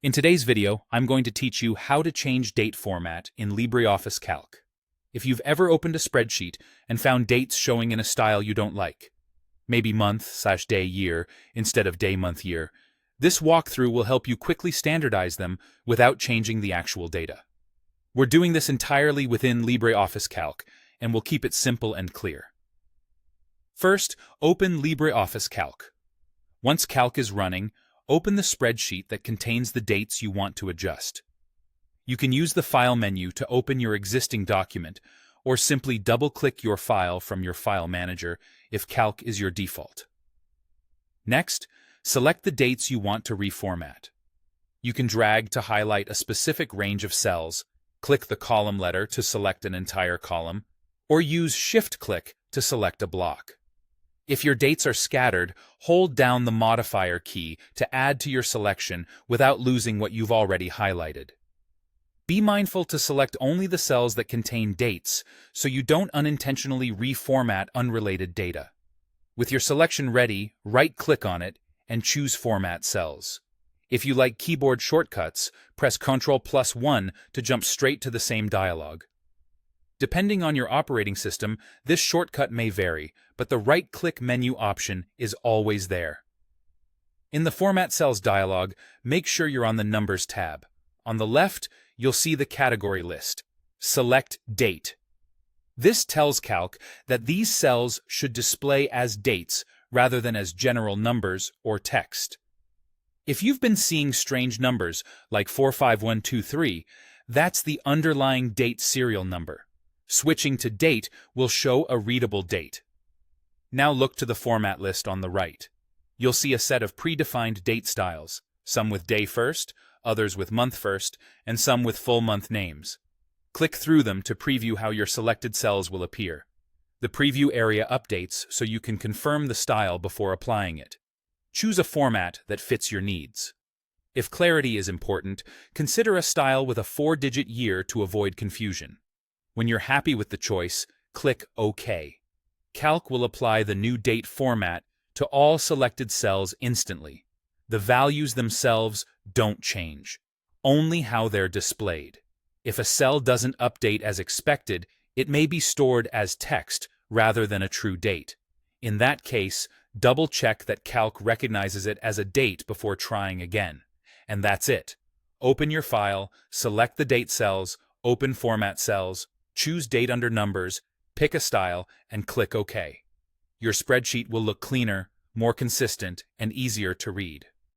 In today's video, I'm going to teach you how to change date format in LibreOffice Calc. If you've ever opened a spreadsheet and found dates showing in a style you don't like, maybe month/day/year instead of day-month-year, this walkthrough will help you quickly standardize them without changing the actual data. We're doing this entirely within LibreOffice Calc, and we'll keep it simple and clear. First, open LibreOffice Calc. Once Calc is running, open the spreadsheet that contains the dates you want to adjust. You can use the File menu to open your existing document, or simply double-click your file from your File Manager if Calc is your default. Next, select the dates you want to reformat. You can drag to highlight a specific range of cells, click the column letter to select an entire column, or use Shift-click to select a block. If your dates are scattered, hold down the modifier key to add to your selection without losing what you've already highlighted. Be mindful to select only the cells that contain dates so you don't unintentionally reformat unrelated data. With your selection ready, right-click on it and choose Format Cells. If you like keyboard shortcuts, press Ctrl+1 to jump straight to the same dialog. Depending on your operating system, this shortcut may vary, but the right-click menu option is always there. In the Format Cells dialog, make sure you're on the Numbers tab. On the left, you'll see the category list. Select Date. This tells Calc that these cells should display as dates rather than as general numbers or text. If you've been seeing strange numbers like 45123, that's the underlying date serial number. Switching to Date will show a readable date. Now look to the format list on the right. You'll see a set of predefined date styles, some with day first, others with month first, and some with full month names. Click through them to preview how your selected cells will appear. The preview area updates so you can confirm the style before applying it. Choose a format that fits your needs. If clarity is important, consider a style with a 4-digit year to avoid confusion. When you're happy with the choice, click OK. Calc will apply the new date format to all selected cells instantly. The values themselves don't change, only how they're displayed. If a cell doesn't update as expected, it may be stored as text rather than a true date. In that case, double-check that Calc recognizes it as a date before trying again. And that's it. Open your file, select the date cells, open Format Cells, choose Date under Numbers, pick a style, and click OK. Your spreadsheet will look cleaner, more consistent, and easier to read.